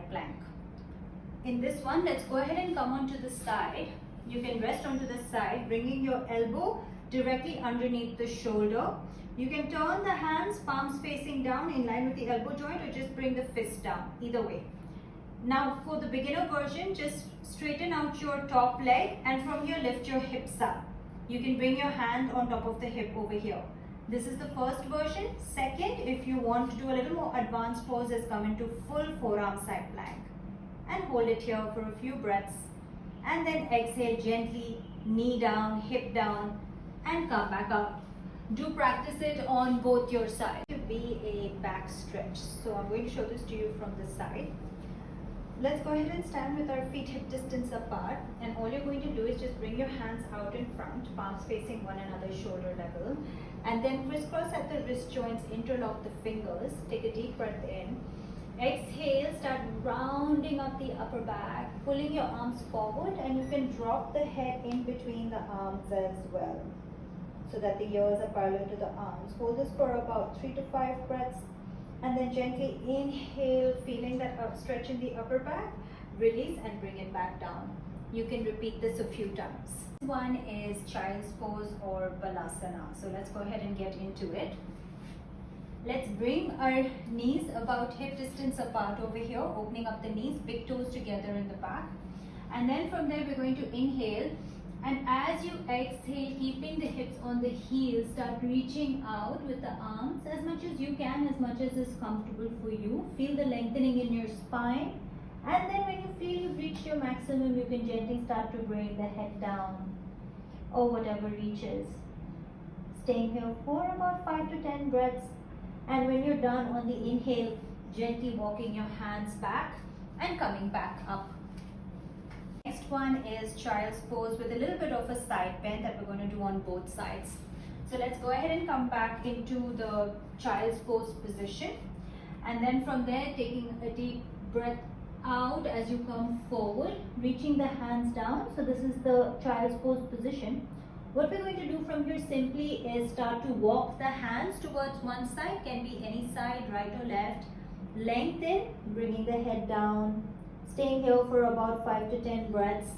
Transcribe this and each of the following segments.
side plank. In this one, let's go ahead and come onto the side. You can rest onto the side, bringing your elbow directly underneath the shoulder. You can turn the hands, palms facing down in line with the elbow joint, or just bring the fist down, either way. Now for the beginner version, just straighten out your top leg and from here lift your hips up. You can bring your hand on top of the hip over here. This is the first version. Second, if you want to do a little more advanced pose, is come into full forearm side plank and hold it here for a few breaths, and then exhale gently, knee down, hip down, and come back up. Do practice it on both your sides. To be a back stretch. So I'm going to show this to you from the side. Let's go ahead and stand with our feet hip distance apart, and all you're going to do is just bring your hands out in front, palms facing one another, shoulder level, and then crisscross at the wrist joints, interlock the fingers, take a deep breath in. Exhale, start rounding up the upper back, pulling your arms forward, and you can drop the head in between the arms as well, so that the ears are parallel to the arms. Hold this for about 3 to 5 breaths, and then gently inhale, feeling that stretch in the upper back, release and bring it back down. You can repeat this a few times. One is child's pose or balasana. So let's go ahead and get into it. Let's bring our knees about hip distance apart over here, opening up the knees, big toes together in the back. And then from there, we're going to inhale. And as you exhale, keeping the hips on the heels, start reaching out with the arms as much as you can, as much as is comfortable for you. Feel the lengthening in your spine. And then when you feel you've reached your maximum, you can gently start to bring the head down, or whatever reaches. Staying here for about 5 to 10 breaths. And when you're done on the inhale, gently walking your hands back and coming back up. Next one is child's pose with a little bit of a side bend that we're going to do on both sides. So let's go ahead and come back into the child's pose position, and then from there taking a deep breath out as you come forward, reaching the hands down. So this is the child's pose position. What we're going to do from here simply is start to walk the hands towards one side, can be any side, right or left. Lengthen, bringing the head down. Staying here for about 5 to 10 breaths,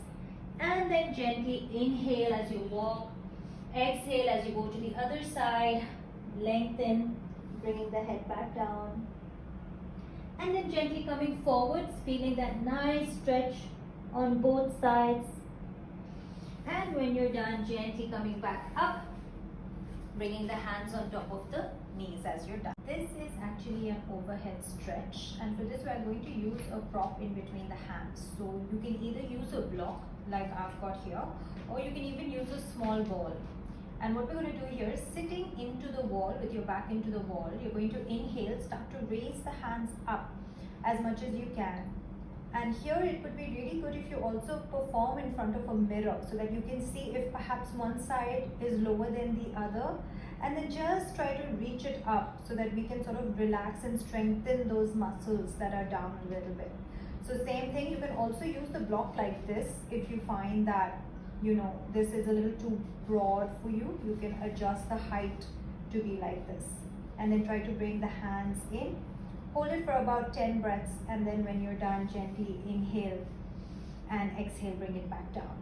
and then gently inhale as you walk, exhale as you go to the other side, lengthen, bringing the head back down, and then gently coming forwards, feeling that nice stretch on both sides, and when you're done, gently coming back up, bringing the hands on top of the knees as you're done. This is actually an overhead stretch, and for this we are going to use a prop in between the hands. So you can either use a block like I've got here, or you can even use a small ball. And what we're going to do here is sitting into the wall with your back into the wall. You're going to inhale, start to raise the hands up as much as you can. And here it would be really good if you also perform in front of a mirror, so that you can see if perhaps one side is lower than the other, and then just try to reach it up so that we can sort of relax and strengthen those muscles that are down a little bit. So same thing, you can also use the block like this if you find that, you know, this is a little too broad for you. You can adjust the height to be like this, and then try to bring the hands in. Hold it for about 10 breaths, and then when you're done, gently inhale and exhale, bring it back down.